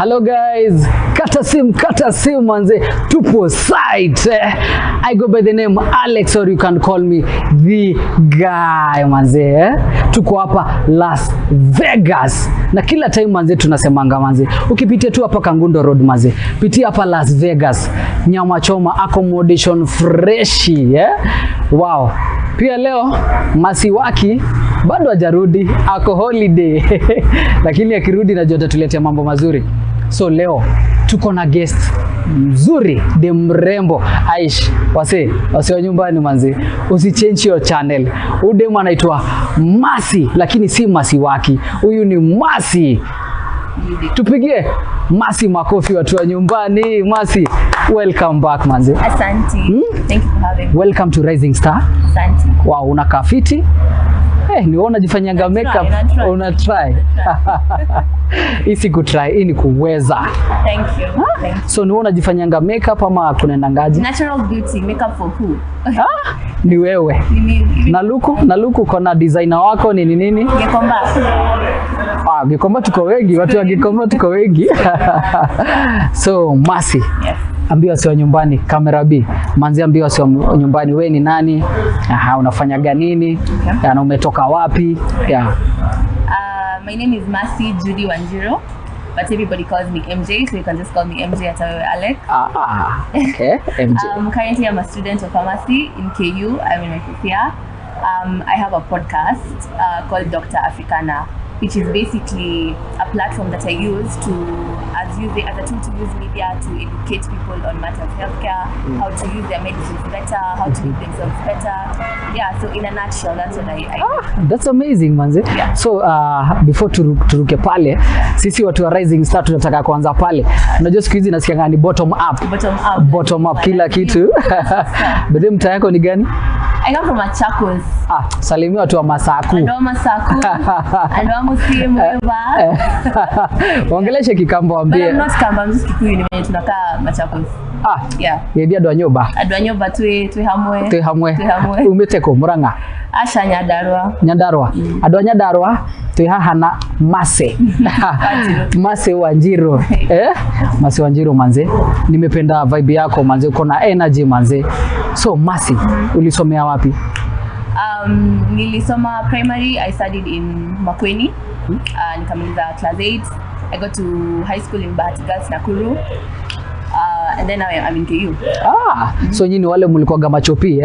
Hello guys, kata sim manze, tupo site. I go by the name Alex, or you can call me Thii Guy manze. Tuko hapa Las Vegas. Na kila time manze tunasemanga manze, ukipitia tu hapa Kangundo Road manze, pitia hapa Las Vegas. Nyama choma, accommodation freshi, Wow. Pia leo Mercy waki bado hajarudi, ako holiday. Lakini akirudi najua atatuletea mambo mazuri. So leo tuko na guest mzuri, de mrembo. Aish, wase wa nyumbani manzi, usichange your channel. Udemu anaitwa Mercy, lakini si Mercy waki. Huyu ni Mercy. Tupigie Mercy makofi watu wa nyumbani. Mercy, welcome back manzi. Asante. Thank you for having me. Welcome to Rising Star. Asante. Wow, unakaa fiti. Niona jifanyanga makeup, una try. Isi kutry, ini kuweza. Thank you. Thank you. So niona jifanyanga makeup ama kunaenda ngaji? Natural beauty, makeup for who? Ni wewe. Na luku kona designer wako ni nini? Gikomba. Gikomba tuko wengi, watu wa Gikomba tuko wengi. So Mercy. Yes. Ambia wasi wa nyumbani, kamera B. Manzi ambia wasi wa nyumbani, we ni nani? Unafanyaga nini? Na umetoka wapi? My name is Mercy Judy Wanjiru, but everybody calls me MJ, so you can just call me MJ at Alex. Okay, MJ. Currently I'm a student of pharmacy in KU. I'm in my fifth year. I have a podcast called Dr. Africana, which is basically a platform that I use as a tool to use media to educate people on matters of healthcare, how to use their medicines better, how to live themselves better. Yeah, so in a nutshell, that's what I That's amazing manze. Yeah. So before turuke pale, sisi watu wa Rising Star tunataka kuanza pale. Unajua siku hizi nasikia ni bottom up. Bottom up kila kitu. Bade mtaa yako ni gani? I come from Machakos. Salimia watu wa Masaku. Ando Masaku. Ando Musimu Eva. Ongeleshe Kikambo ambie. But I'm not Kamba, I'm just Kikuyu ni mwenye tunakaa Machakos. Yeah. Yedia Adwanyoba. Adwanyoba tuwe hamwe. Tuwe hamwe. Umeteko Muranga. Asha Nyandarua. Nyandarua. Adwanyadarua tuwe hana Mercy. Mercy Wanjiru. Mercy Wanjiru manze. Nimependa vibe yako manze, uko na energy manze. So Mercy, ulisomea wapi? Nilisoma primary, I studied in Makweni. Nikamaliza class 8. I got to high school in Bahati Girls Nakuru. And then now I'm in KU. So nyinyi wale mlikuwa machopi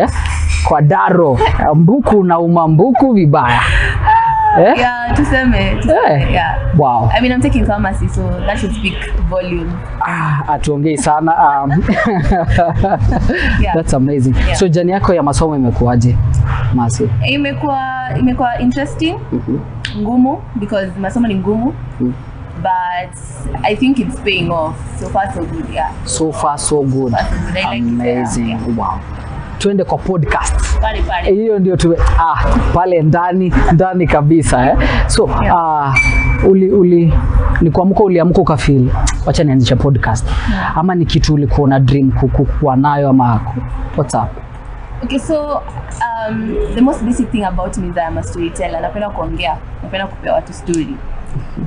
kwa daro mbuku na umambuku vibaya. Yeah, tuseme. Yeah. Wow. I mean, I'm taking pharmacy, so that should speak volume. Atuongei sana. Yeah. That's amazing. Yeah. So jani yako ya masomo imekuaje, Mercy? Imekuwa interesting. Ngumu, because masomo ni ngumu. But I think it's paying off. So far so good, yeah. So far so good. Amazing. Yeah. Wow. Tuende kwa podcast. Pale. Hiyo ndio tuwe pale ndani kabisa So ni kuamka uliamka ukafeel wacha nianzisha podcast. Ama ni kitu ulikuwa na dream kuwa nayo ama what's up? Okay, so the most basic thing about me is that I'm a storyteller. Napenda kuongea, napenda kupea watu story.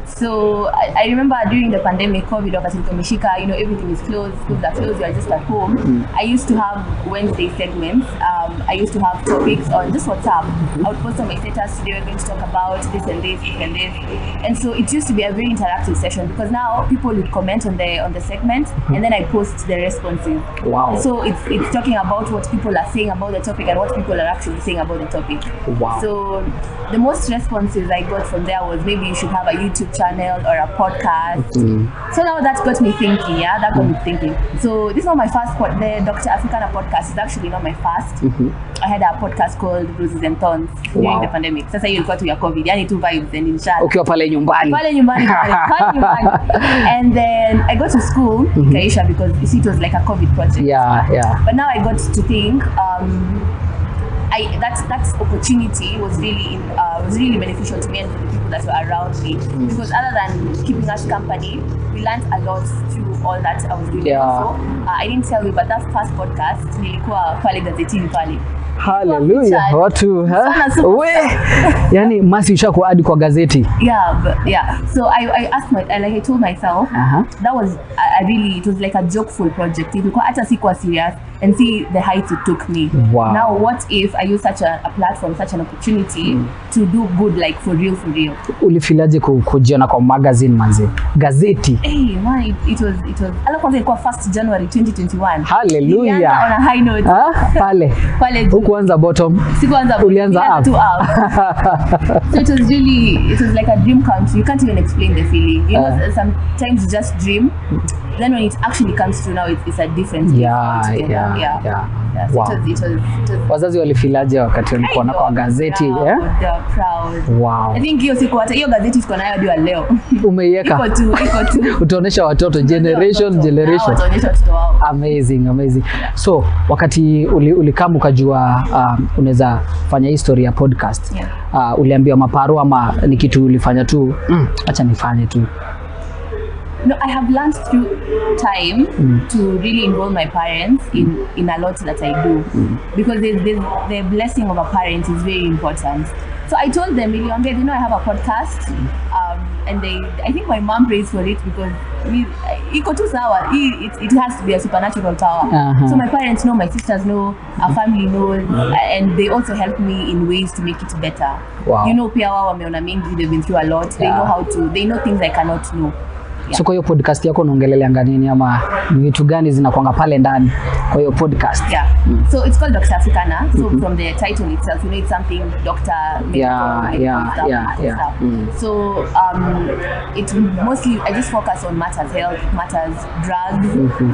So I remember during the pandemic, COVID, everything is closed, schools are closed, you are just at home. I used to have Wednesday segments. I used to have topics on just WhatsApp. I would post on my status, today we're going to talk about this and this, this and this. And so it used to be a very interactive session, because now people would comment on the segment, and then I post the responses. Wow. So it's talking about what people are saying about the topic and what people are actually saying about the topic. Wow. So the most responses I got from there was, maybe you should have a YouTube channel or a podcast. So now that got me thinking, that got me thinking. So this is not my first the Dr. Africana podcast is actually not my first. I had a podcast called Bruises and Thorns during the pandemic. Sasa hiyo ilikuwa tu ya COVID, yani two vibes and inshallah. Ukiwa pale nyumbani. And then I got to school, Kaisha, because you see it was like a COVID project. Yeah. But now I got to think, that opportunity was really beneficial to me and to the people that were around me, because other than keeping us company, we learned a lot through all that I was doing. So I didn't tell you, but that first podcast nilikuwa pale gazetini pale. Hallelujah. Watu Sana super we yani Mercy ushakuwa hadi kwa gazeti. Yeah. So I asked like I told myself that was it was like a jokeful project. Ilikuwa hata sikuwa serious and see the heights it took me. Wow. Now what if I use such a platform, such an opportunity to do good, like for real. Ulifilaje kujiona kwa magazine manze? Gazeti. Hey man, it was kwanza ilikuwa 1st January 2021. Hallelujah. On a high note. Pale hukuanza bottom. Sikuanza ulianza up. So it was like a dream come true. You can't even explain the feeling. You know, sometimes you just dream. Then when it actually comes true now, it's a different yeah. Wow. It was wazazi walifilaje wakati walikuona kwa gazeti? They were proud. Wow. I think hiyo siku hata hiyo gazeti tuko nayo hadi leo. Umeiweka? Iko tu. Utaonesha watoto generation. Utaonesha watoto wao. Amazing. So wakati ulikam ukajua unaweza fanya history ya podcast. Uliambiwa maparo ama ni kitu ulifanya tu? Acha nifanye tu. No, I have learned through time to really involve my parents in a lot that I do because the blessing of a parent is very important. So I told them, you know, I have a podcast, and I think my mom prays for it because iko tu sawa. It has to be a supernatural tower. So my parents know, my sisters know, our family knows, and they also help me in ways to make it better. Wow. You know, pia wao wameona mingi, they've been through a lot. They know things I cannot know. So kwa hiyo podcast yako unaongelelea nini ama vitu gani zinakuanga pale ndani kwa hiyo podcast? So it's called Dr. Africana. So from the title itself, you know, it's something doctor, medical, So it mostly I just focus on matters health, matters drugs,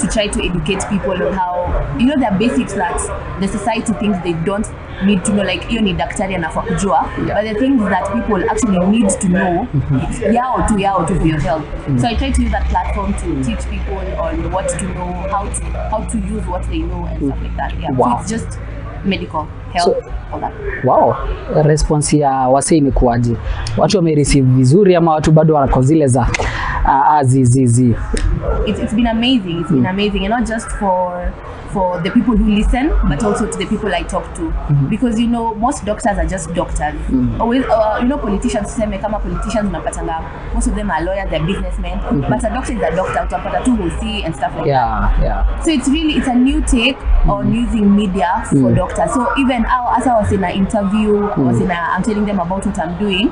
to try to educate people on how, you know, there are basics that the society thinks they don't need to know, like hiyo ni daktari anafaa kujua, but the things that people actually need to know, it's yao to for your health. So I try to use that platform to teach people on what to know, how to use what they know and stuff like that. Wow. So it's just medical health, all that. Wow. Response ya wase imekuaje? Watu wamereceive vizuri ama watu bado wako zile za zizi? It's been amazing. It's been amazing, and not just for the people who listen, but also to the people I talk to, because you know most doctors are just doctors. Always, you know, politicians seme kama politicians unapatanga, most of them are lawyers, they're businessmen, but a doctor is a doctor, utapata tu hosi and stuff like that. So it's a new take on using media for doctors. So even as I was in an interview, I'm telling them about what I'm doing,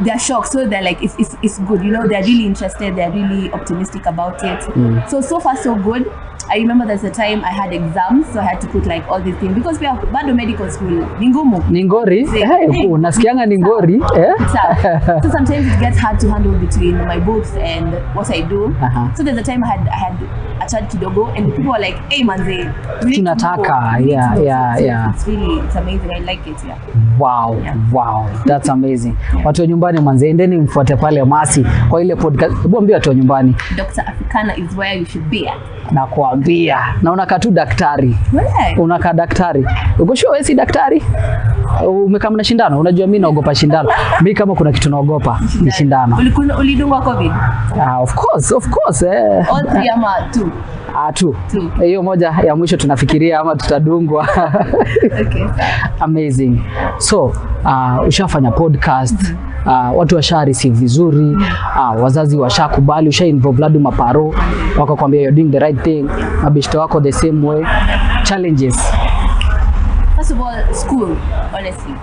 they're shocked. So they're like, it's good, you know, they're really interested, they're really optimistic about it. So far so good. I remember there's a time I had exams, so I had to put like all these things because we have bado medical school. Ningori? Unasikianga ningori? So sometimes it gets hard to handle between my books and what I do. So there's a time I had a chat kidogo and people were like, hey manze, tunataka. It's amazing. I like it. Wow, that's amazing. Watu wa nyumbani manze, endeni mfuate pale Mercy kwa ile podcast. Hebu ambia watu wa nyumbani. Dr. Africana is where you should be at. Na kuambia na unakaa tu daktari. Unakaa daktari. Uko sure wewe si daktari? Umekaa na shindano? Unajua mimi naogopa shindano. Mimi kama kuna kitu naogopa ni shindano. Ulidungwa COVID? Of course. All 3 ama 2? 2. Hiyo moja ya mwisho tunafikiria ama tutadungwa. Okay. Amazing. So, ushafanya podcast, watu washa receive vizuri, wazazi washakubali, usha involve ladu maparo, wakakwambia you're doing the right thing, mabishto wako the same way. Challenges. First of all, school, honestly.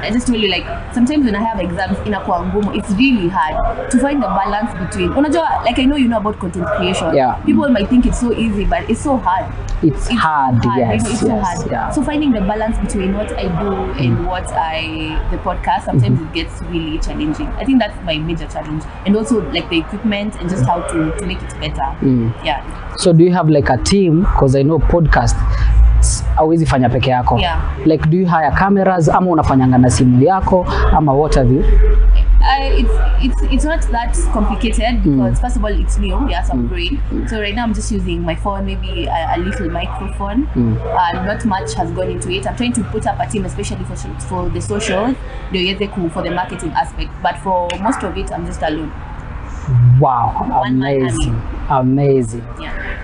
I just told you, like, sometimes when I have exams inakuwa ngumu, it's really hard to find the balance between, unajua, like I know you know about content creation. People might think it's so easy, but it's so hard. It's hard. Yes. It's so hard. So finding the balance between what I do and the podcast, sometimes it gets really challenging. I think that's my major challenge, and also like the equipment and just how to make it better. So do you have like a team? Because I know podcast hauwezi fanya peke yako. Like do you hire cameras ama unafanyanga na simu yako ama what have you? It's not that complicated because first of all it's new, so I'm green. So right now I'm just using my phone, maybe a little microphone. Not much has gone into it. I'm trying to put up a team, especially for the socials, for the marketing aspect. But for most of it, I'm just alone. Wow, amazing.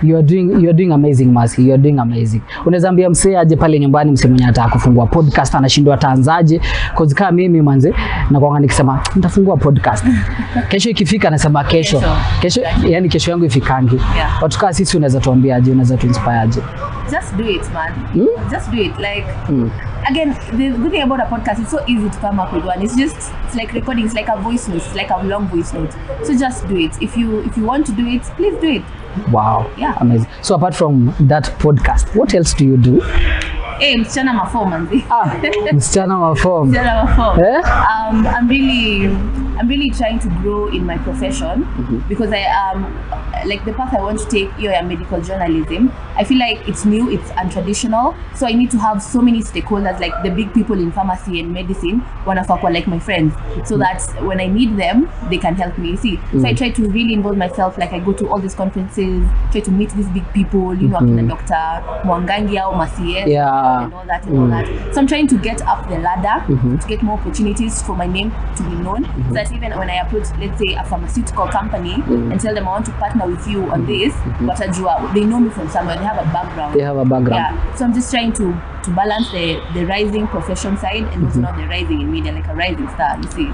you're doing amazing Mercy, you're doing amazing. Unaweza ambia msee aje pale nyumbani, msee mwenye anataka kufungua podcast anashindwa ataanzaje? Cause kama mimi manze na kwa nikisema nitafungua podcast. Kesho ikifika nasema kesho. Yani kesho yangu ifikangi. Watu kama sisi unaweza tuambia aje, unaweza tu inspire aje? Just do it, man. Just do it. Like again, the good thing about a podcast, it's so easy to come up with one. It's like recording. It's like a voice note. It's like a long voice note. So just do it. If you want to do it, please do it. Wow. Yeah. Amazing. So apart from that podcast, what else do you do? Hey, msichana mafo manzi. Msichana mafo. Msichana mafo. I'm really trying to grow in my profession because I like the path I want to take here in medical journalism. I feel like it's new, it's untraditional, so I need to have so many stakeholders, like the big people in pharmacy and medicine, wanafaa kuwa like my friends, so that when I need them, they can help me. See, so I try to really involve myself. Like I go to all these conferences, try to meet these big people, you know, akina Dr. Mwangangi au Mercy and all that and all that. So I'm trying to get up the ladder to get more opportunities for my name to be known, so that even when I approach, let's say, a pharmaceutical company and tell them I want to partner with you on this, but they know me from somewhere. They have a background. Yeah. So I'm just trying to balance the rising profession side and also not the rising in media, like a rising star, you see.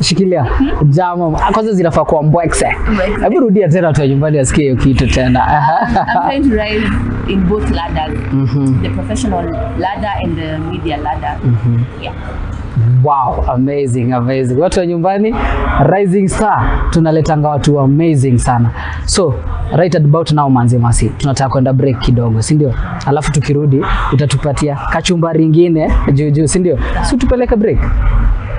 Shikilia. Jama. Kwanza zinafaa kuwa mbwekse. Hebu rudia tena tu nyumbani asikie hiyo kitu tena. I'm trying to rise in both ladders. The professional ladder and the media ladder. Yeah. Wow, amazing. Watu wa nyumbani, rising star, tunaletanga watu amazing sana. So, right about now manze Mercy, tunataka kwenda break kidogo, si ndio? Alafu tukirudi utatupatia kachumbari nyingine juu, si ndio? So tupeleke break.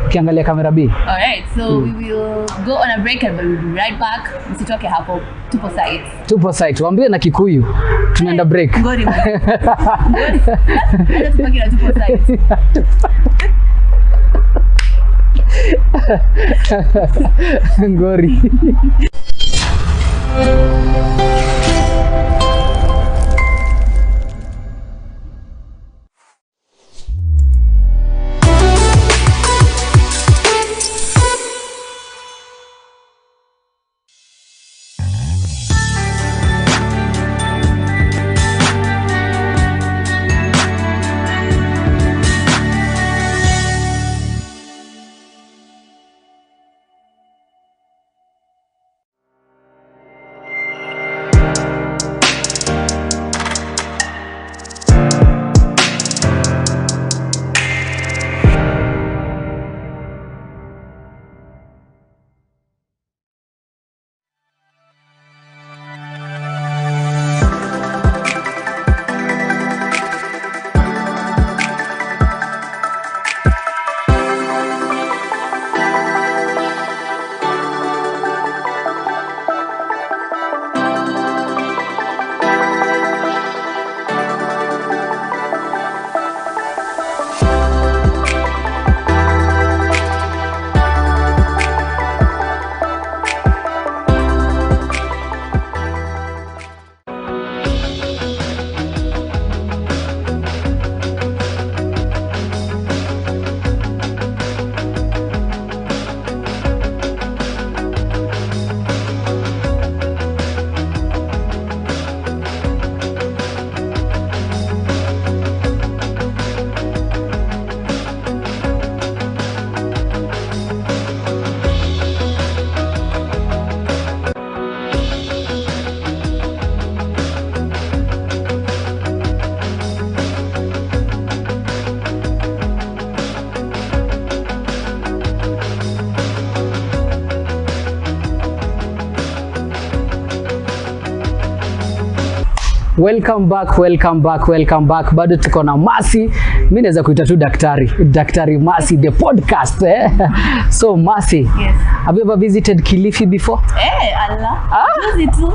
Ukiangalia kamera B. Alright, so we will go on a break and we'll be right back. Msitoke hapo, tupo site. Waambie na Kikuyu. Tunaenda break. Ngori. Hata tupaki na tupo site. Ngori. Welcome back. Bado tuko na Mercy. Mimi naweza kuita tu Daktari Mercy the podcast. So Mercy, yes. Have you ever visited Kilifi before? Allah. Juzi tu.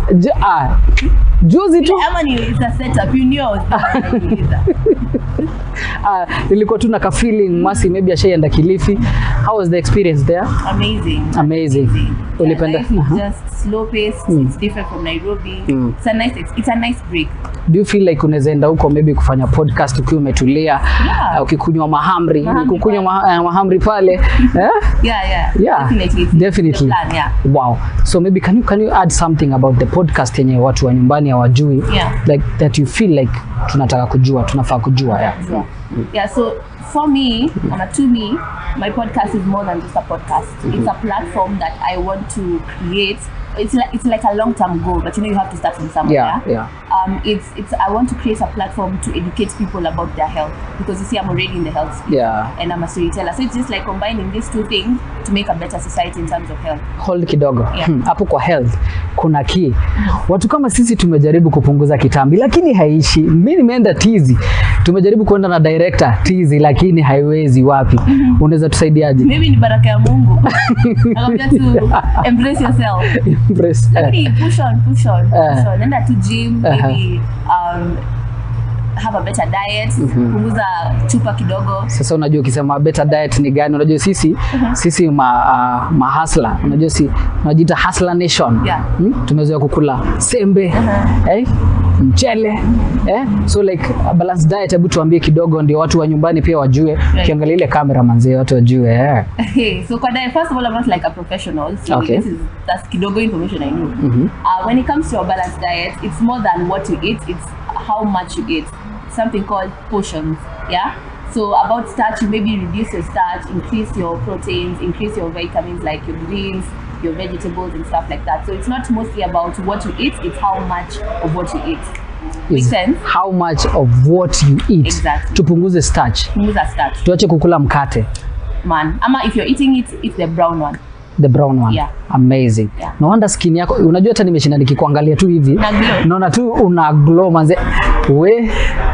Juzi tu. Ama ni it's a setup, you know. Nilikuwa tu na ka feeling Mercy maybe ashaenda Kilifi. How was the experience there? Amazing. Ulipenda? Life is just slow paced. It's different from Nairobi. It's a nice break. Do you feel like unaweza enda huko maybe kufanya podcast ukiwa umetulia, ukikunywa mahamri, kukunywa mahamri pale? Yeah. Definitely. The plan, yeah. Wow. So maybe can you add something about the podcast yenye watu wa nyumbani hawajui, like that you feel like tunafaa kujua? Yeah, so for me, to me, my podcast is more than just a podcast. It's a platform that I want to create. It's like a long-term goal, but you have to start from somewhere. I want to create a platform to educate people about their health, because you see I'm already in the health space, and I'm a storyteller, so it's just like combining these two things to make a better society in terms of health. Hold kidogo. Hapo kwa health kuna key. Watu kama sisi tumejaribu kupunguza kitambi lakini haishi. Mimi nimeenda tizi. Tumejaribu kwenda na director tizi lakini haiwezi. Wapi? Unaweza tusaidiaje? Maybe ni baraka ya Mungu. Nakwambia to embrace yourself. Push on. Nenda to gym, maybe have a better diet, punguza chupa kidogo. Sasa unajua ukisema better diet ni gani? Unajua sisi mahasla, unajua tunajiita hustler nation. Tumezoea kukula sembe, mchele, so like a balanced diet. Hebu tuambie kidogo ndio watu wa nyumbani pia wajue. Kiangalia ile kamera manzee watu wajue. So kwa diet, first of all, I'm not like a professional, so that's kidogo information I know. When it comes to a balanced diet, it's more than what you eat, it's how much you eat. Something called portions. So about starch, you maybe reduce your starch, increase your proteins, increase your vitamins like your greens, your vegetables and stuff like that. So it's not mostly about what you eat, it's how much of what you eat. Make sense? How much of what you eat. Exactly. Tupunguze starch. Tuache kukula mkate. Ama if you're eating it, it's the brown one. The brown one. Amazing. No wonder skin yako, unajua hata nimeshinda nikikuangalia tu hivi. Naona tu una glow manze. We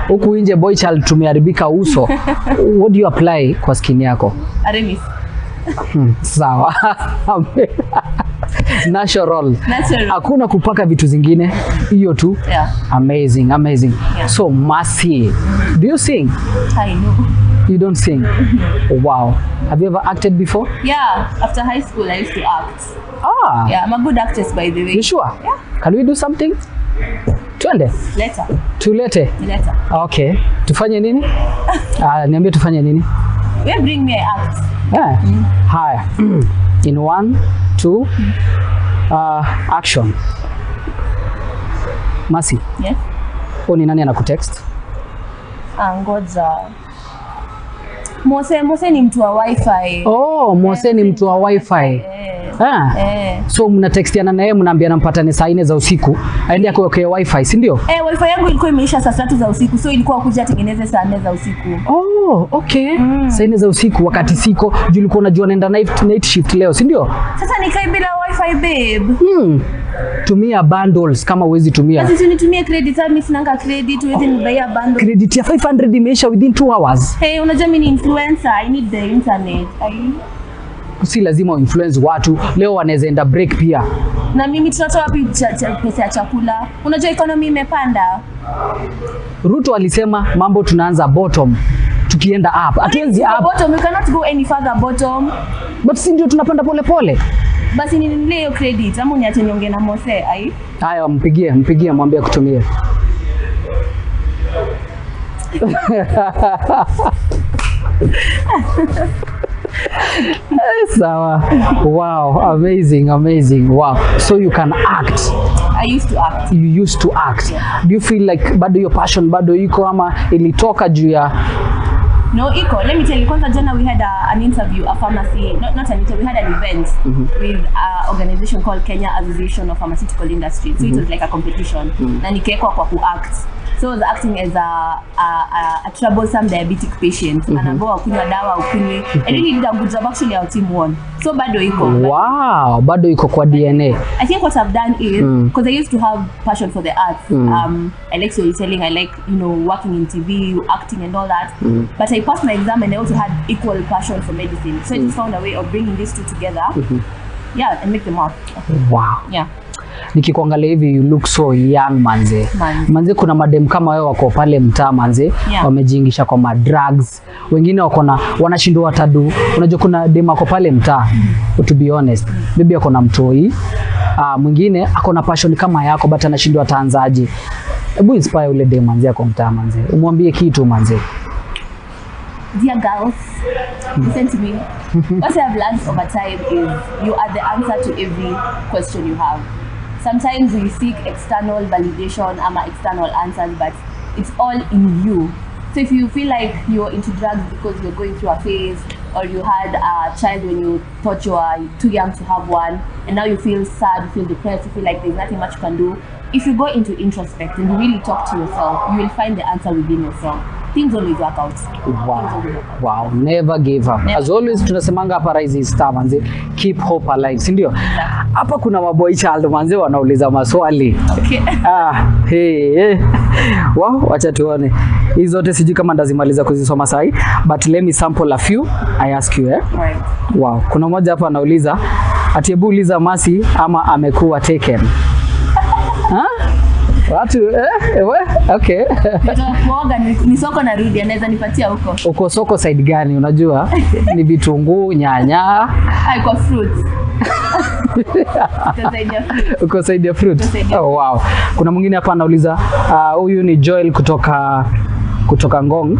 huku nje boy child tumeharibika uso. What do you apply kwa skin yako? Aremis. Sawa. Natural. Hakuna kupaka vitu zingine. Hiyo tu. Amazing. So Mercy, do you sing? I know. You don't sing? Wow. Have you ever acted before? Yeah. After high school, I used to act. Yeah, I'm a good actress, by the way. You sure? Yeah. Can we do something? Tuende? Later. Tulete? Later. Okay. Tufanye nini? Niambie tufanye nini? Well, bring me an act. Haya. In 1, 2, action. Mercy. Yes? Ni nani anakutext? Ngoja. Mose ni mtu wa wifi. Mose ni mtu wa wifi. So mna textiana na yeye, mnaambiana mpatane saa 4 za usiku aende akaweke wifi, si ndio? Wifi yangu ilikuwa imeisha saa 3 za usiku, so ilikuwa kuja atengeneze saa 4 za usiku. Okay. Saa 4 za usiku wakati siko, juu ulikuwa unajua naenda night shift leo, si ndio? Sasa nikae bila wifi babe. Tumia bundles kama uwezi tumia. Sasa nitumie credit, mimi sinanga credit, uweze nibuy bundle. Credit ya 500 imeisha within 2 hours. Unajua mimi ni influencer, I need the internet. Si lazima influence watu. Leo wanaweza enda break pia. Na mimi tunatoa wapi pesa ya chakula? Unajua economy imepanda. Ruto alisema mambo tunaanza bottom tukienda up. Hatuanzi up. Bottom, we cannot go any further bottom. But si ndio tunapanda pole pole. Basi nilie hiyo credit, ama uniache niongee na Mose. Haya, mpigie mwambie kutumia. Sawa. Wow, amazing. Wow. So you can act. I used to act. You used to act. Do you feel like bado your passion bado iko ama ilitoka juu ya? No, iko. Let me tell you, kwanza jana we had an interview, a pharmacy, not an interview, we had an event with an organization called Kenya Association of Pharmaceutical Industry. So it was like a competition. Na nikekwa kwa ku-act. So I was acting as a troublesome diabetic patient. Anaambiwa kunywa dawa ukunywe. I really did a good job, actually our team won. So bado iko. Wow, bado iko kwa DNA. I think what I've done is, because I used to have passion for the arts. I like storytelling, I like, working in TV, acting and all that. But I passed my exam and I also had equal passion for medicine. So I just found a way of bringing these two together. And make them work. Wow. Yeah. nikikuangalia hivi you look so young manze. Manze kuna madem kama wewe wako pale mtaa manze, wamejiingisha kwa drugs. Wengine wanashindwa watadu. Unajua kuna dem wako pale mtaa, to be honest. Bibi ako na mtoi. Mwingine ako na passion kama yako but anashindwa ataanzaje. Hebu inspire ule dem manze ako mtaa manze. Umwambie kitu manze. Dear girls, listen to me. What I have learned over time is you are the answer to every question you have. Sometimes we seek external validation or external answers, but it's all in you. So if you feel like you're into drugs because you're going through a phase, or you had a child when you thought you were too young to have one, and now you feel sad, you feel depressed, you feel like there's nothing much you can do, if you go into introspect and you really talk to yourself, you will find the answer within yourself. Things always work out. Wow, never give up. Never. As always tunasemanga hapa Rise is Star manze, keep hope alive, si ndio? Hapa kuna maboy child manze wanauliza maswali. Okay. Hey. Wow, acha tuone. Hizo zote sijui kama ndazimaliza kuzisoma sahi, but let me sample a few. I ask you, Right. Wow, kuna mmoja hapa anauliza, ati hebu uliza Mercy ama amekuwa taken. Watu okay. Kuoga ni soko na rudi, anaweza nipatia huko. Uko soko side gani unajua? Ni vitunguu, nyanya. Kwa fruits. Uko side ya fruit. Oh wow. Kuna mwingine hapa anauliza, huyu ni Joel kutoka Ngong.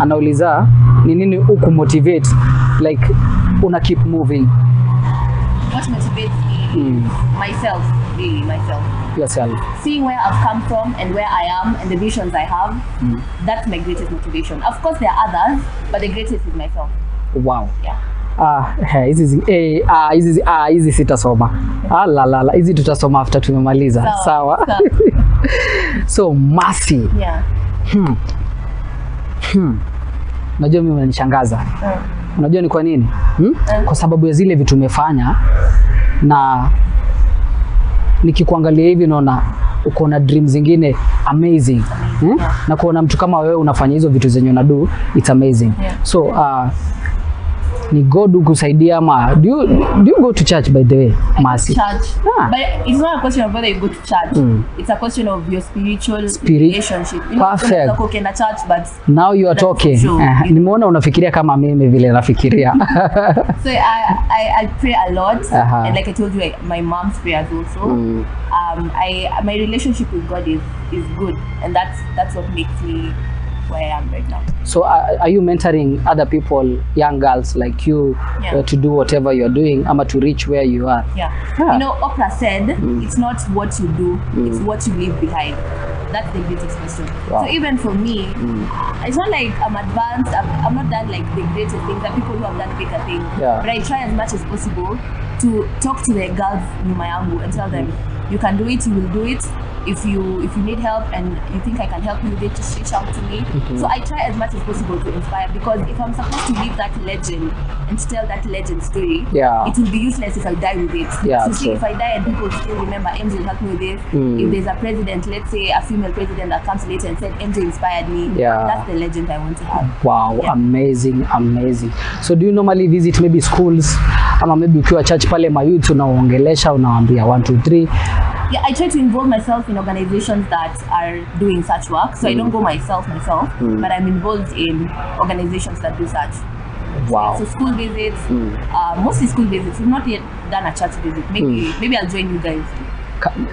Anauliza ni nini uku motivate like una keep moving? What motivates me? Myself, really myself. Yourself. Seeing where I've come from and where I am and the visions I have, that's my greatest motivation. Of course there are others, but the greatest is myself. Wow. Yeah. Hizi sitasoma. La hizi tutasoma after tumemaliza. Sawa. So Mercy. Yeah. Unajua mimi unanishangaza. Unajua ni kwa nini? Kwa sababu ya zile vitu umefanya, na nikikuangalia hivi naona uko na dreams zingine amazing. Na kuona mtu kama wewe unafanya hizo vitu zenye unadu, it's amazing. So ni God kusaidia ama do you go to church by the way, Mercy? Church. But it's not a question of whether you go to church. It's a question of your spiritual relationship. Perfect. Okay, na church, but now you are talking. Nimeona unafikiria kama mimi vile nafikiria. So I pray a lot, and like I told you, my mom's prayers also. My relationship with God is good, and that's what makes me where I am right now. So are you mentoring other people, young girls like you, to do whatever you're doing, ama to reach where you are? Yeah. You know, Oprah said, it's not what you do, it's what you leave behind. That's the greatest question. Wow. So even for me, it's not like I'm advanced, I'm not done like the greatest things, there are people who have done bigger things. But I try as much as possible to talk to the girls nyuma yangu and tell them, you can do it, you will do it. If you need help and you think I can help you with it, just reach out to me. So I try as much as possible to inspire, because if I'm supposed to leave that legend and to tell that legend story, it will be useless if I die with it. So see, if I die and people still remember MJ helped me with this, if there's a president, let's say a female president that comes later and said MJ inspired me, that's the legend I want to have. Wow, amazing. So do you normally visit maybe schools, ama maybe ukiwa church pale mayouth unaongelesha unawaambia 1 2 3? Yeah, I try to involve myself in organizations that are doing such work. So I don't go myself, but I'm involved in organizations that do such. Wow. So school visits, mostly school visits. We've not yet done a church visit. Maybe I'll join you guys.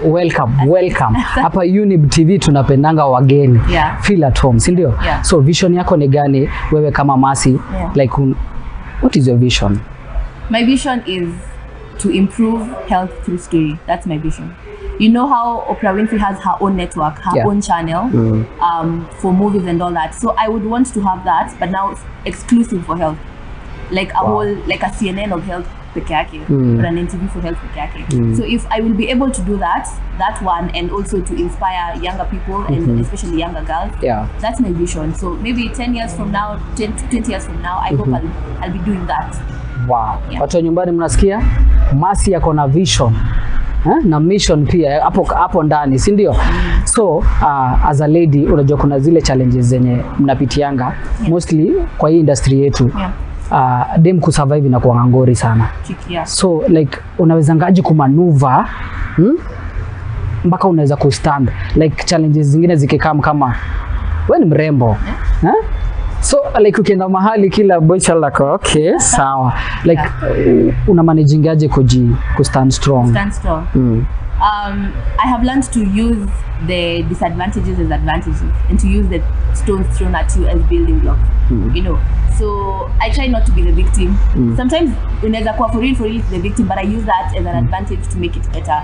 Welcome. Hapa Younib TV tunapendanga wageni. Feel at home, si ndio? So vision yako ni gani wewe kama Mercy? Like what is your vision? My vision is to improve health through story. That's my vision. You know how Oprah Winfrey has her own network, her own channel for movies and all that. So I would want to have that, but now it's exclusive for health. Like a whole, like a CNN of health peke yake, or an NTV for health peke yake. So if I will be able to do that one, and also to inspire younger people and especially younger girls, that's my vision. So maybe 10 years from now, 10 to 20 years from now, I hope I'll be doing that. Wow. Watu nyumbani mnasikia? Mercy yako na vision. Na mission pia hapo ndani, si ndio? So as a lady unajua kuna zile challenges zenye mnapitianga mostly kwa hii industry yetu. Dem kusurvive na kuwa ngori sana. So like unaweza ngaje kumanuva mpaka unaweza kustand like challenges zingine zikikam kama wewe ni mrembo so like ukienda mahali kila boy child like okay sawa like una managing aje ku stand strong? I have learned to use the disadvantages as advantages and to use the stones thrown at you as building blocks. You know, so I try not to be the victim. Sometimes unaweza kuwa for real the victim, but I use that as an advantage to make it better.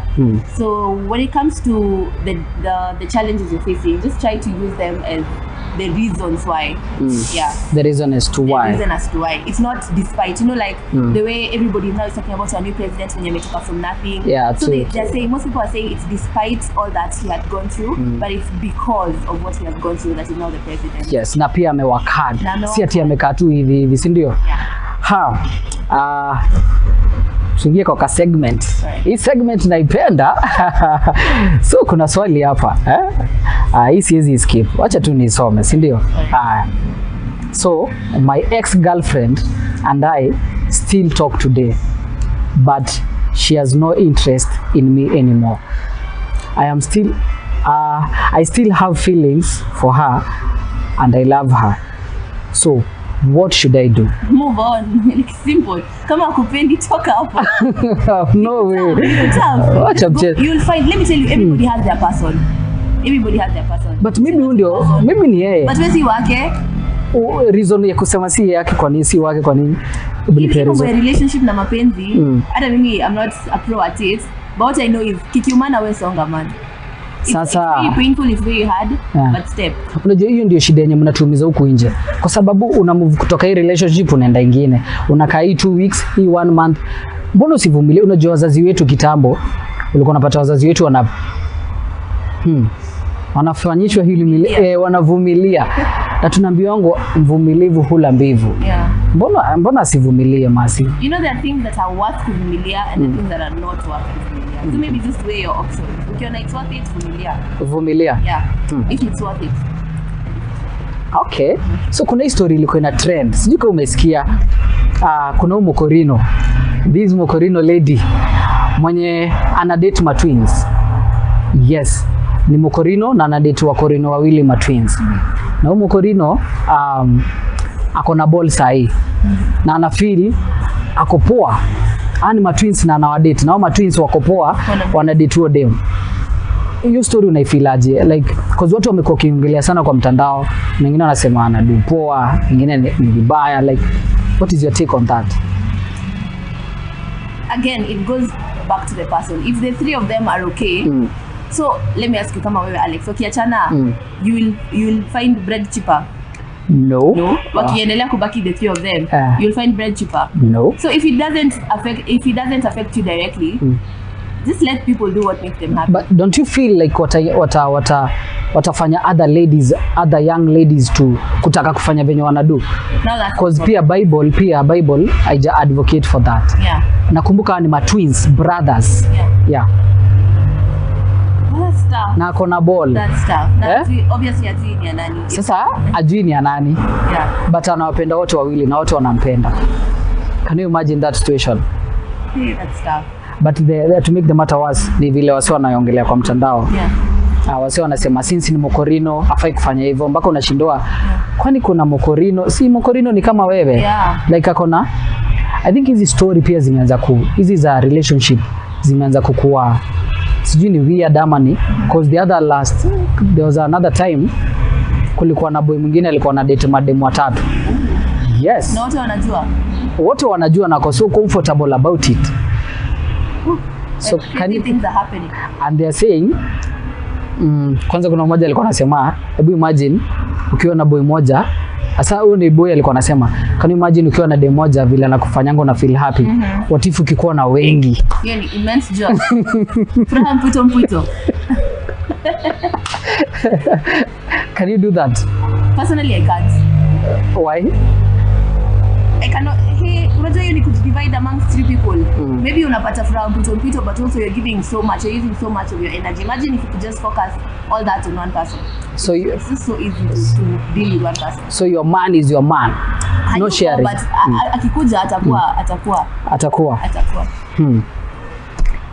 So when it comes to the challenges you're facing, just try to use them as the reasons why. The reason as to why. The reason as to why. It's not despite, you know, like the way everybody now is talking about our new president when you met from nothing. So they're saying, most people are saying it's despite all that he had gone through, but it's because of what he has gone through that he's now the president. Yes, na pia amework hard. Si ati amekaa tu hivi, si ndio? Tuingie kwa segment. Hii segment naipenda. So kuna swali hapa, hii siwezi skip. Wacha tu nisome, si ndio? So my ex-girlfriend and I still talk today, but she has no interest in me anymore. I still have feelings for her and I love her. So what should I do? Move on. Like simple. Kama kupendi toka hapo. No way. You'll find, let me tell you, everybody has their person. Everybody has their person. But maybe ni yeye. But wewe si wake. Reason ya kusema si yake kwa nini si wake kwa nini? Kwa relationship na mapenzi, hata mimi I'm not a pro at it, but what I know is kikiumana wewe songa man. Sasa it's very painful, it's very hard, but step. Unajua hiyo ndio shida yenye mnatuumiza huku nje. Kwa sababu una move kutoka hii relationship unaenda nyingine. Unakaa hii 2 weeks, hii 1 month. Mbona usivumilie? Unajua wazazi wetu kitambo ulikuwa unapata wazazi wetu wanafanyishwa hili wanavumilia. Na tunaambiwa wangu mvumilivu hula mbivu. Mbona asivumilie Mercy? You know, there are things that are worth kuvumilia and the things that are not worth kuvumilia. So maybe just weigh your options. Ukiona it's worth it, vumilia. If it's worth it. Okay. So kuna story ilikuwa ina trend. Sijui kama umesikia. Kuna Mokorino. This Mokorino lady mwenye ana date ma twins. Yes. Ni Mokorino na ana date wa Korino wawili ma twins. Na Mokorino ako na ball sahi. Na ana feel ako poa. Ani ma twins na anawadate. Na ma twins wako poa, wana date huo dem. Hiyo story unaifilaje? Like cause watu wamekuwa kiingilia sana kwa mtandao. Wengine wanasema anadu poa, wengine ni vibaya. Like what is your take on that? Again, it goes back to the person. If the three of them are okay, so let me ask you, kama wewe Alex, ukiachana, you will find bread cheaper? No. Wakiendelea kubaki the three of them, you'll find bread cheaper? No. So if it doesn't affect you directly, just let people do what makes them happy. But don't you feel like watafanya other young ladies to kutaka kufanya venye wanadu? Because pia Bible haija advocate for that. Nakumbuka ni ma twins brothers. Na ako na ball. That's tough. Obviously ajui ni nani. Sasa ajui ni nani. But anawapenda wote wawili na wote wanampenda. Can you imagine that situation? That's tough. But to make the matter worse, ni vile wasi wanaongelea kwa mtandao. Wasi wanasema since ni Mokorino hafai kufanya hivyo, mpaka unashindwa. Kwani kuna Mokorino? Si Mokorino ni kama wewe. Like akona, I think hizi story pia zimeanza hizi za relationship zimeanza kukua. Sijui ni weird ama ni because there was another time kulikuwa na boy mwingine alikuwa na date mademu watatu. Yes. Na wote wanajua na kwa so comfortable about it. So things are happening. And they are saying kwanza kuna mmoja alikuwa anasema hebu imagine ukiwa na boy moja. Sasa huyo ni boy alikuwa anasema can you imagine ukiwa na dem moja vile anakufanyanga na feel happy. What if ukikuwa na wengi? Hiyo ni immense joy. Furaha mpwito. Can you do that? Personally I can't. Why? I cannot. Unajua hiyo ni kudivide amongst 3 people. Maybe unapata furaha mpwito, but also you're giving so much, you're using so much of your energy. Imagine if you could just focus all that on one person. So it's just so easy to deal with one person. So your man is your man. No sharing. But akikuja atakuwa.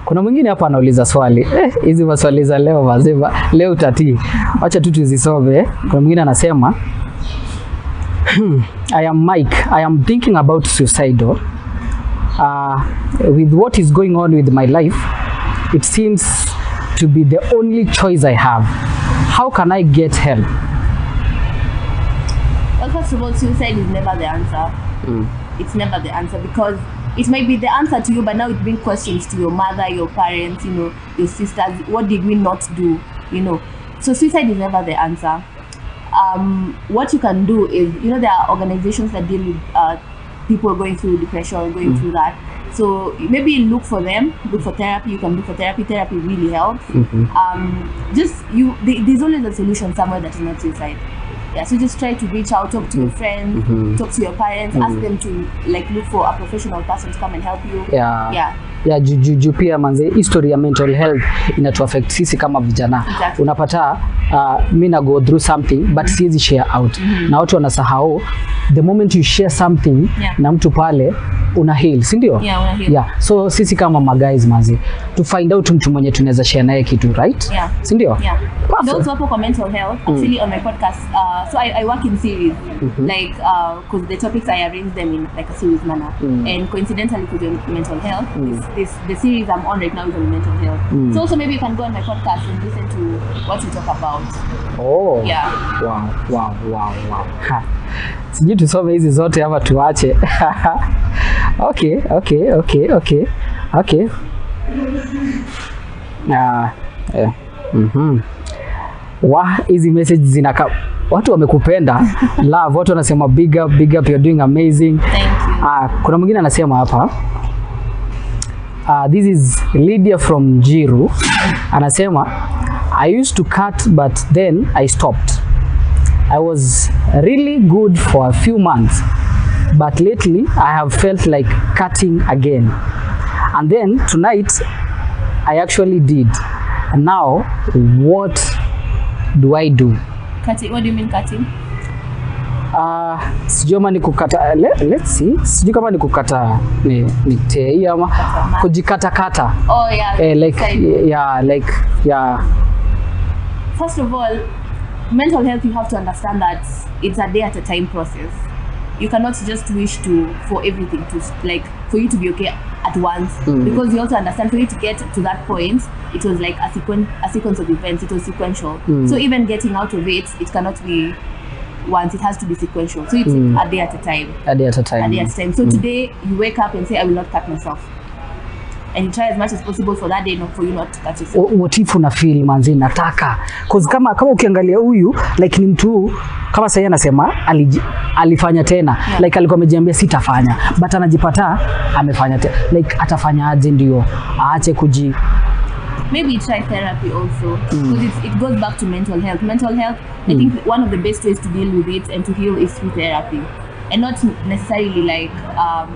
Kuna mwingine hapa anauliza swali. Hizi maswali za leo mazima. Leo utatii. Acha tu tuzisome. Kuna mwingine anasema I am Mike. I am thinking about suicidal. With what is going on with my life, it seems to be the only choice I have. How can I get help? Well, first of all, suicide is never the answer. It's never the answer, because it might be the answer to you, but now it brings questions to your mother, your parents, you know, your sisters. What did we not do? You know, so suicide is never the answer. What you can do is, you know, there are organizations that deal with people going through depression, going through that. So maybe look for them, look for therapy. You can look for therapy. Therapy really helps. There's always a solution somewhere that is not suicide. Yeah, so just try to reach out, talk to your friends, talk to your parents, ask them to like look for a professional person to come and help you. Yeah, juu pia manze, history ya mental health inatu affect sisi kama vijana. Exactly. Unapata mimi na go through something but siwezi share out. Na watu wanasahau the moment you share something na mtu pale una heal, si ndio? Yeah, una heal. Yeah. So sisi kama guys manze, to find out mtu mwenye tunaweza share naye kitu, right? Yeah. Si ndio? Yeah. Those hapo kwa mental health, actually on my podcast, so I work in series, like because the topics I arrange them in like a series manner, and coincidentally for the mental health, the series I'm on right now is on mental health. So also maybe you can go on my podcast and listen to what we talk about. Oh. Yeah. Wow. Sijui tusome hizi zote ama tuache. Okay. Hizi message zinaka watu wamekupenda. Love, watu wanasema big up, you're doing amazing. Thank you. Kuna mwingine anasema hapa this is Lydia from Jiru. Anasema I used to cut but then I stopped. I was really good for a few months, but lately I have felt like cutting again. And then tonight I actually did. And now what do I do? Cutting? What do you mean cutting? Sijui kama ni kukata, let's see. Sijui kama ni kukata ni tei ama kujikata. Oh yeah. Yeah. First of all, mental health, you have to understand that it's a day at a time process. You cannot just wish for everything for you to be okay at once, because you also understand for you to get to that point, it was like a sequence of events. It was sequential. So even getting out of it cannot be once, it has to be sequential. So it's a day at a time. So today you wake up and say, I will not cut myself. And you try as much as possible for that day for you not to cut yourself. What if una feel manzi nataka? Cause kama ukiangalia huyu like ni mtu kama sasa anasema alifanya tena, like alikuwa amejiambia sitafanya, but anajipata amefanya tena, like atafanya aje ndio aache kuji. Maybe try therapy also, because it goes back to mental health. Mental health, I think one of the best ways to deal with it and to heal is through therapy. And not necessarily like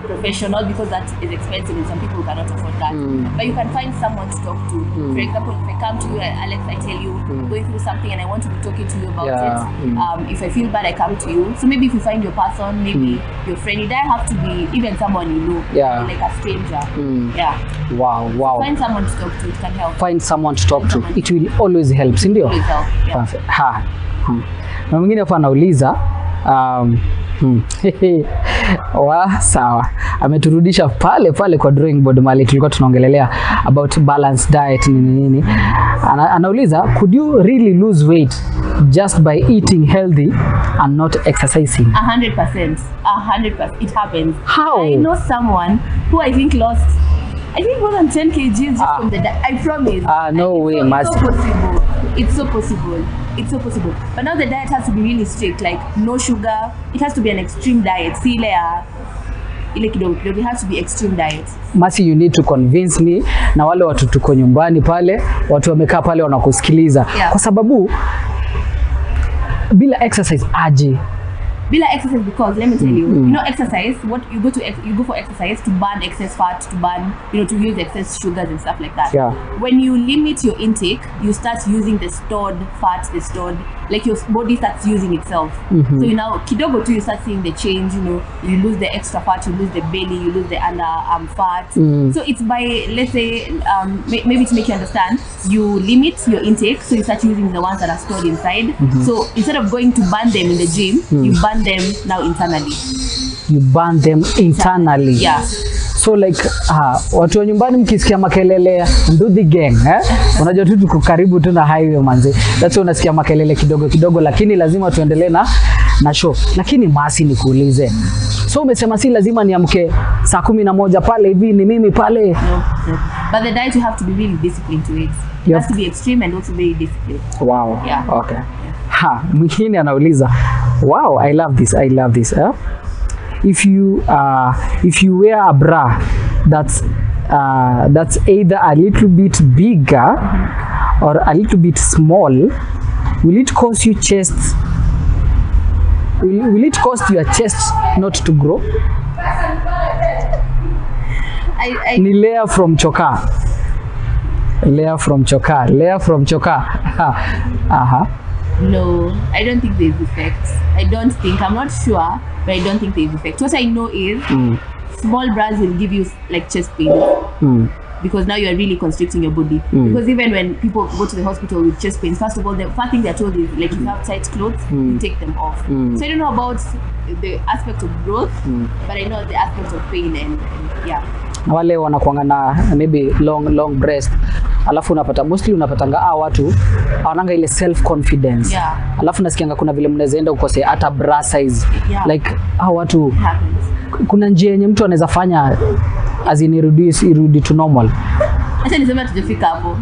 professional, because that is expensive and some people cannot afford that. But you can find someone to talk to. For example, if I come to you and Alex, I tell you going through something and I want to be talking to you about it. If I feel bad, I come to you. So maybe if you find your person, maybe your friend, it doesn't have to be even someone you know, like a stranger. Wow. So find someone to talk to, it can help. Find someone to talk to. It will always help, si ndio? Always help. Perfect. Na mwingine hapa anauliza sawa, ameturudisha pale kwa drawing board mali tulikuwa tunaongelelea about balanced diet nini. Anauliza, could you really lose weight just by eating healthy and not exercising? 100%. It happens. How? I know someone who I think lost more than 10 kgs just from the diet. I promise. No way, Mercy. It's so possible. But now the diet has to be really strict, like no sugar. It has to be an extreme diet. It has to be extreme diet. Mercy, you need to convince me na wale watu tuko nyumbani pale, watu wamekaa pale wanakusikiliza. Kwa sababu bila exercise aje. bila exercise, because let me tell you, you know, exercise, what you go for exercise to burn excess fat, to burn, you know, to use excess sugars and stuff like that. Yeah. When you limit your intake, you start using the stored fat, like your body starts using itself. So you now kidogo too, you start seeing the change. You know, you lose the extra fat, you lose the belly, you lose the underarm fat. So it's by, let's say, maybe to make you understand, you limit your intake, so you start using the ones that are stored inside. So instead of going to burn them in the gym, you burn them now internally. You burn them internally. Yeah. So like watu wa nyumbani mkisikia makelele Ndudhi gang, unajua tu tuko karibu tu na highway manze. That's why unasikia makelele kidogo kidogo, lakini lazima tuendelee na show. Lakini Mercy nikuulize. So umesema si lazima niamke saa 11 pale hivi ni mimi pale. No. But the diet, you have to be really disciplined to it. It has to be extreme and also very disciplined. Wow. Yeah. Okay. Mwingine anauliza, wow, I love this. If you wear a bra that's either a little bit bigger or a little bit small, will it cause your chest not to grow? Ni Leah from Choka. No, I don't think there's effects. I'm not sure, but I don't think there's effects. What I know is small bras will give you like chest pain. Because now you are really constricting your body. Because even when people go to the hospital with chest pains, first of all, the first thing they're told is like, if you have tight clothes, you take them off. So I don't know about the aspect of growth, but I know the aspect of pain and yeah. Na wale wanakuanga na maybe long breast, alafu mostly unapatanga watu hawananga ile self confidence. Yeah. Alafu nasikianga kuna vile mnaweza enda ukose hata bra size. Yeah. Like watu kuna njia yenye mtu anaweza fanya as in irudi to normal. Acha niseme tujafika hapo.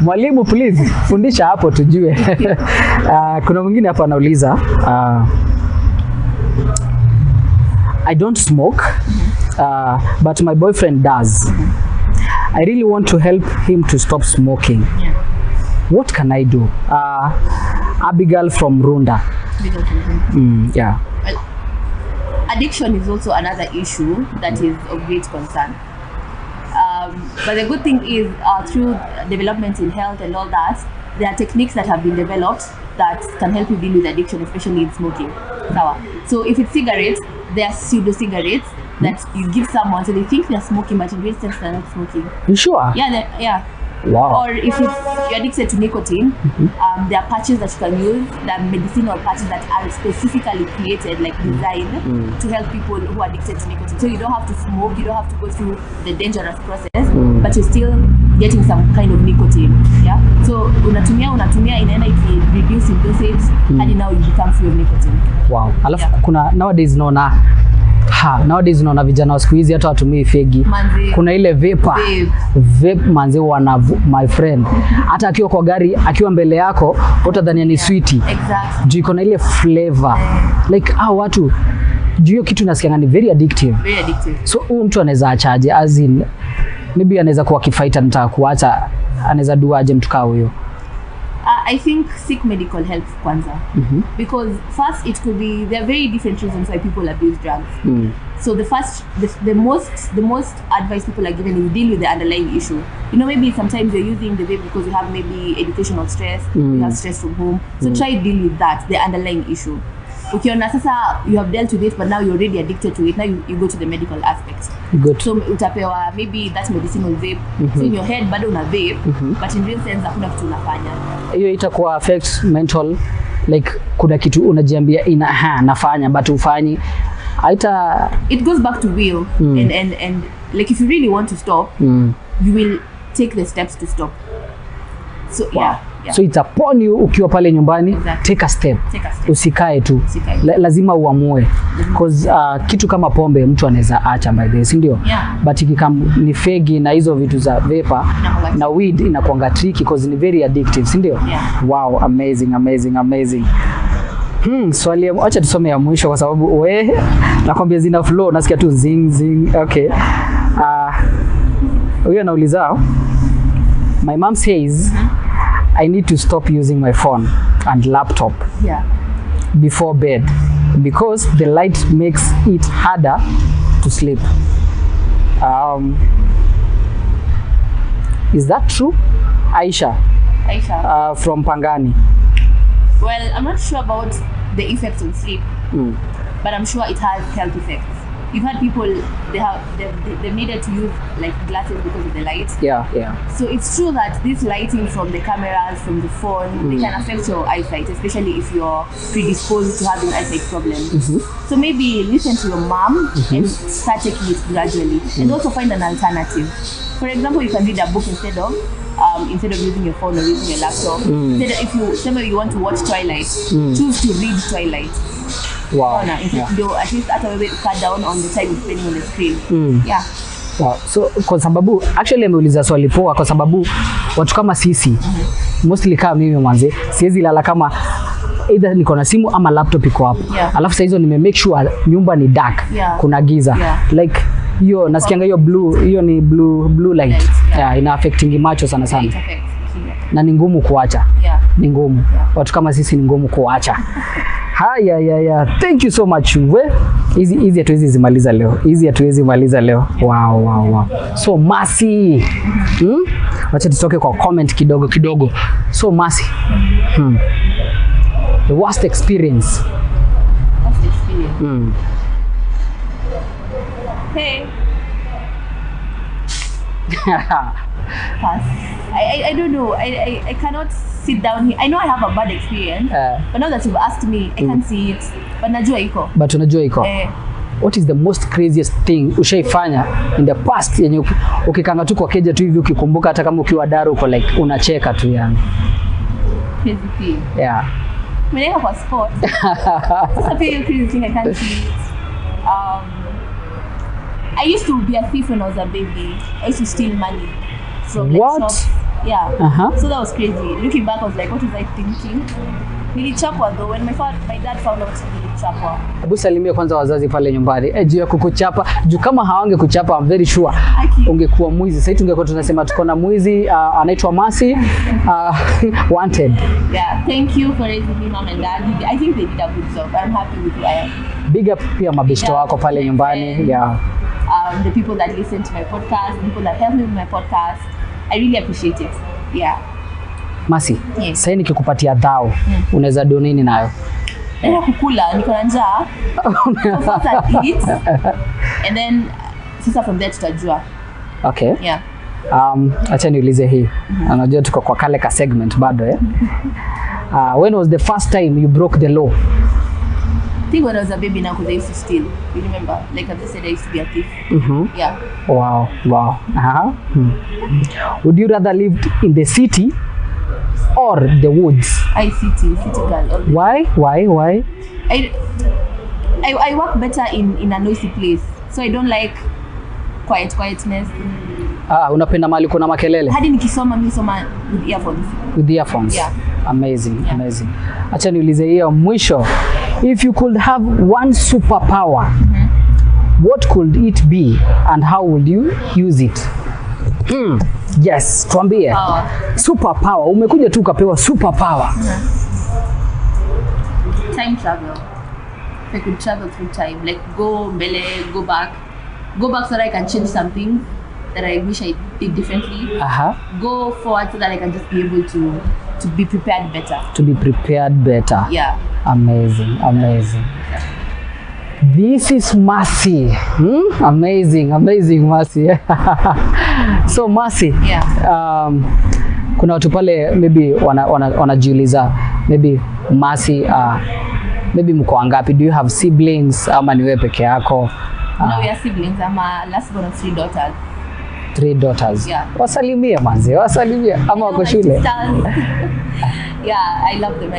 Mwalimu please fundisha hapo tujue. Kuna mwingine hapa anauliza, I don't smoke, but my boyfriend does. I really want to help him to stop smoking. Yeah. What can I do? Abigail from Runda. Yeah. Well, addiction is also another issue that is of great concern. But the good thing is, through development in health and all that, there are techniques that have been developed that can help you deal with addiction, especially in smoking. So if it's cigarettes, there are pseudo cigarettes that you give someone, so they think they're smoking, but in real sense they're not smoking. You sure? Yeah. Wow. Or if you're addicted to nicotine, there are patches that you can use, there are medicinal patches that are specifically created, like designed to help people who are addicted to nicotine. So you don't have to smoke, you don't have to go through the dangerous process, but you're still getting some kind of nicotine. Yeah. So unatumia inaenda reduce in dosage, and now you become free of nicotine. Wow. Alafu kuna nowadays naona vijana wa siku hizi hata watumii fegi. Kuna ile vape manze wana my friend. Hata akiwa kwa gari, akiwa mbele yako, utadhania ni sweetie. Exactly. Juu iko na ile flavor. Like watu juu hiyo kitu nasikianga ni very addictive. So huyu mtu anaweza achaje, as in maybe anaweza kuwa kifighter nataka kuacha, anaweza duaje mtu kama huyo? I think seek medical help kwanza. Because first it could be, there are very different reasons why people abuse drugs. So the most advice people are given is deal with the underlying issue. You know, maybe sometimes you're using the vape because you have maybe educational stress, you have stress from home. So try deal with that, the underlying issue. Ukiona sasa you have dealt with it, but now you're already addicted to it, now you go to the medical aspect. Good. So utapewa maybe that medicinal vape. So in your head bado una vape, but in real sense hakuna kitu unafanya. Hiyo itakuwa affect mental, like kuna kitu unajiambia nafanya but ufanyi. It goes back to will, and like if you really want to stop, you will take the steps to stop. So yeah. So it's upon you ukiwa pale nyumbani, take a step. Usikae tu. Lazima uamue. Because kitu kama pombe mtu anaweza acha by the way, si ndio? But ikikam ni fegi na hizo vitu za vapor na weed inakuanga tricky because ni very addictive, si ndio? Wow, amazing. Swali acha tusome ya mwisho kwa sababu nakwambia zina flow, nasikia tu zing. Okay. Huyo anauliza, my mom says I need to stop using my phone. and laptop before bed because the light makes it harder to sleep. Is that true? Aisha from Pangani. Well, I'm not sure about the effects on sleep, but I'm sure it has health effects. You've had people, they've needed to use like glasses because of the light. So it's true that this lighting from the cameras, from the phone, they can affect your eyesight, especially if you're predisposed to having eyesight problems. So maybe listen to your mom and start taking it gradually, and also find an alternative. For example, you can read a book instead of using your phone or using your laptop. If you want to watch Twilight, choose to read Twilight. Wow. At least cut down on the time you're spending on the screen. Wow. So kwa sababu actually ameuliza swali poa kwa sababu watu kama sisi mostly kama mimi mwanze siwezi lala kama either niko na simu ama laptop iko hapo. Alafu sasa hizo nime make sure nyumba ni dark. Kuna giza. Like hiyo nasikianga hiyo blue, hiyo ni blue light. Ina affecting macho sana sana. Na ni ngumu kuacha. Ni ngumu. Watu kama sisi ni ngumu kuacha. Haya. Thank you so much. Hizi hatuwezi zimaliza leo. Wow. So Mercy. Wacha tutoke kwa comment kidogo. So Mercy. The worst experience. Hey. I don't know. I cannot sit down here. I know I have a bad experience, but now that you've asked me, I can't see it. But unajua iko. What is the most craziest thing ushaifanya in the past yenye ukikanga tu kwa keja tu hivi ukikumbuka hata kama ukiwa daru uko like unacheka tu yani? Crazy thing. Mwenyewe kwa sport. Sasa pia crazy thing I can't see it. I used to be a thief when I was a baby. I used to steal money from like shops. So that was crazy. Looking back, I was like, what was I thinking? Nilichapwa though. When my dad found out nilichapwa. Hebu salimia kwanza wazazi pale nyumbani. Juu ya kukuchapa. Juu kama hawange kuchapa, I'm very sure ungekuwa mwizi. Sasa tungekuwa tunasema tuko na mwizi anaitwa Mercy wanted. Thank you for raising me, mom and dad. I think they did a good job. I'm happy with who I am. Big up pia mabeshto wako pale nyumbani. The people that listen to my podcast, the people that help me with my podcast, I really appreciate it. Mercy, sasa nikikupatia dhao, unaweza do nini nayo? Nenda kukula, niko na njaa. First I eat, and then sasa from there tutajua. Okay. Acha niulize hii. Anajua tuko kwa kale ka segment bado when was the first time you broke the law? I think when I was a baby now, because I used to steal. You remember? Like I just said, I used to be a thief. Wow. Would you rather live in the city or the woods? City girl. Why? I work better in a noisy place, so I don't like quietness. Unapenda mahali kuna makelele? Hadi nikisoma mimi soma with earphones. With earphones? Amazing. Acha niulize hiyo mwisho. If you could have one superpower, what could it be and how would you use it? Yes, tuambie. Superpower. Umekuja tu ukapewa superpower. Time travel. If I could travel through time, like go mbele, go back so that I can change something that I wish I did differently. Go forward so that I can just be able to be prepared better. Amazing. This is Mercy. Amazing Mercy. So Mercy, kuna watu pale maybe wanajiuliza maybe Mercy, maybe mko wangapi? Do you have siblings ama ni wewe peke yako? No, we are siblings. I'm a last born of 3 daughters. 3 daughters. Wasalimie manze, ama wako shule? I love them.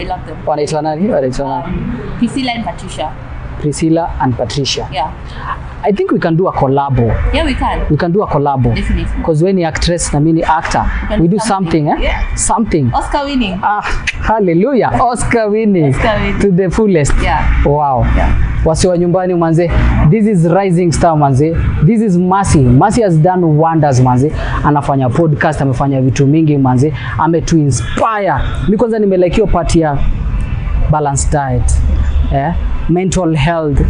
Wanaitwa nani? Priscilla and Patricia. Priscilla and Patricia. I think we can do a collab. Yeah, we can. We can do a collab. Definitely. Because when you're actress na mimi actor, we do something, eh? Yeah. Something. Oscar winning. Hallelujah. Oscar winning. Oscar winning. To the fullest. Yeah. Wow. Yeah. Wasi wa nyumbani manze, this is rising star manze, this is Mercy. Mercy has done wonders manze, anafanya podcast, amefanya vitu mingi manze, ametu inspire. Mimi kwanza nimelike hiyo part ya balanced diet, mental health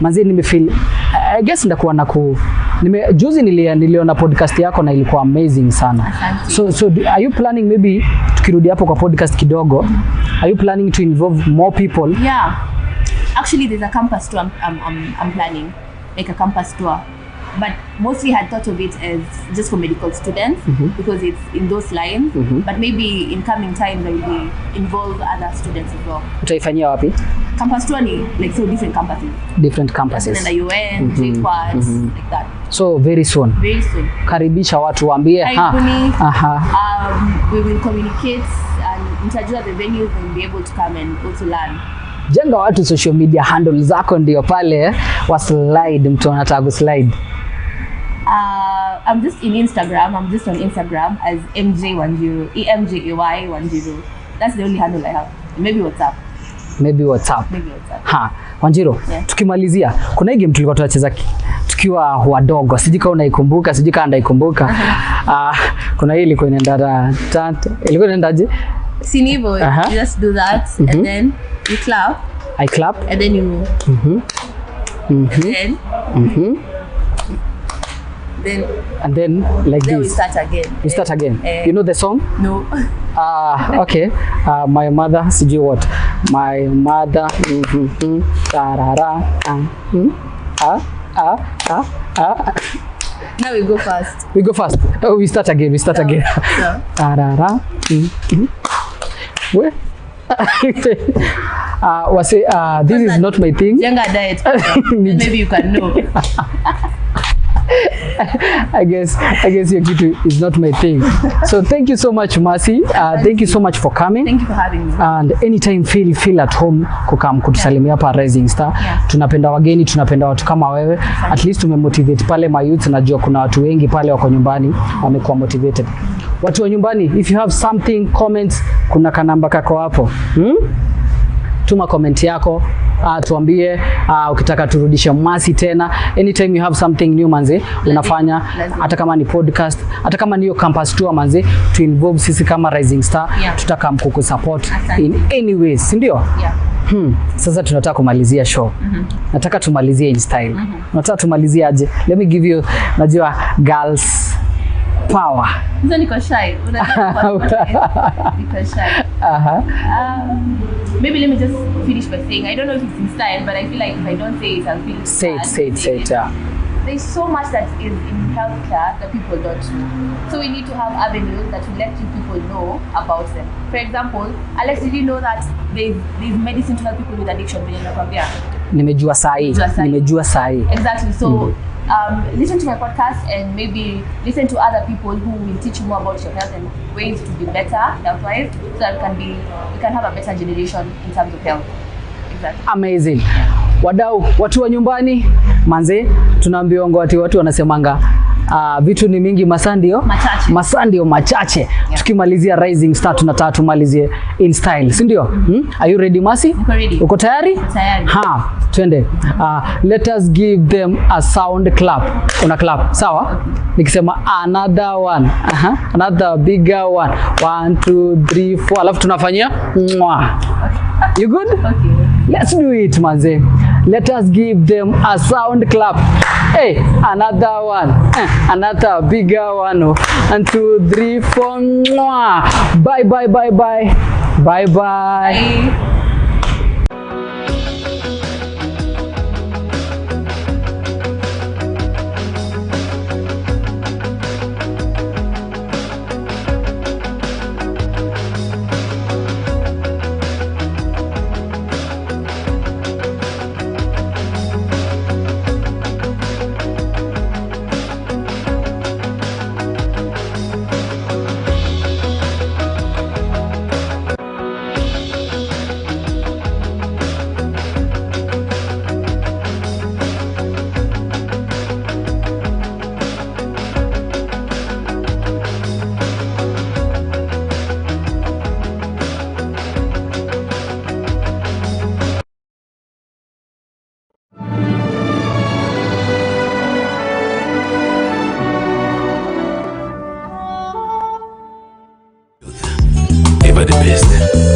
manze, nimefeel I guess ndakuwa juzi niliona podcast yako na ilikuwa amazing sana. So are you planning maybe tukirudi hapo kwa podcast kidogo, are you planning to involve more people? Yeah. Actually, there's a campus tour I'm planning, like a campus tour. But mostly I had thought of it as just for medical students because it's in those lines. But maybe in coming times I will involve other students as well. Utaifanyia wapi? Campus tour ni like so different campuses. Different campuses. And the UN, JQuads, like that. So very soon. Very soon. Karibisha watu waambie we will communicate and introduce the venues and be able to come and also learn. Jenga watu social media handle zako ndio pale wa slide, mtu anataka slide. I'm just in Instagram. I'm just on Instagram as MJ Wanjiru, EMJAY Wanjiru. That's the only handle I have. Maybe WhatsApp. Maybe WhatsApp. Maybe WhatsApp. Ha, Wanjiru, yeah. Tukimalizia, kuna hii game tulikuwa tunacheza tukiwa wadogo. Sijui kama unaikumbuka, sijui kama ndaikumbuka. Kuna hii ilikuwa inaenda ilikuwa inaendaje? Sinivo, you just do that and then you clap. I clap. And then you and then like then this. We start again. We start again. You know the song? No. Okay. My mother, sijui what? My mother. Now we go fast. We go fast. Oh, we start again. We start again. Where? This is not my thing. Younger diet. Maybe you can know. I guess your kitu is not my thing. So thank you so much, Mercy. Thank you so much for coming. Thank you for having me. And anytime feel at home kutusalimia hapa Rising Star. Tunapenda wageni, tunapenda watu kama wewe. At least tumemotivate pale my youth. Najua kuna watu wengi pale wako nyumbani wamekuwa motivated. Watu wa nyumbani, if you have something, comments, kuna kanamba kako hapo. Tuma comment yako, tuambie ukitaka turudishe Mercy tena. Anytime you have something new manze, unafanya hata kama ni podcast, hata kama ni campus tour manze, to involve sisi kama Rising Star, tutaka mkuku support in any ways, si ndio? Sasa tunataka kumalizia show. Nataka tumalizie in style. Nataka tumalizie aje? Let me give you, najua girls power. So niko shy. Niko shy. Maybe let me just finish by saying, I don't know if it's in style, but I feel like if I don't say it, I'll feel Say it, yeah. There's so much that is in healthcare that people don't know. So we need to have avenues that will let people know about them. For example, Alex, did you know that there's medicine to help people with addiction? Nimejua sahi. Exactly. So listen to my podcast and maybe listen to other people who will teach you more about your health and ways to be better health-wise, so that we can have a better generation in terms of health. Exactly. Amazing. Wadau, watu wa nyumbani, manze, tunaambiwa watu wanasemanga vitu ni mingi, masandio machache. Tukimalizia Rising Star tunataka tumalizie in style, si ndio? Are you ready, Mercy? Ready. Uko tayari? Tayari. Twende. Let us give them a sound clap. Una clap, sawa? Nikisema another one. Another bigger one. 1 2 3 4. Alafu tunafanyia You good? Okay. Let's do it, manze. Let us give them a sound clap. Hey, another one. Another bigger one. 1 2 3 4. Bye. Bye.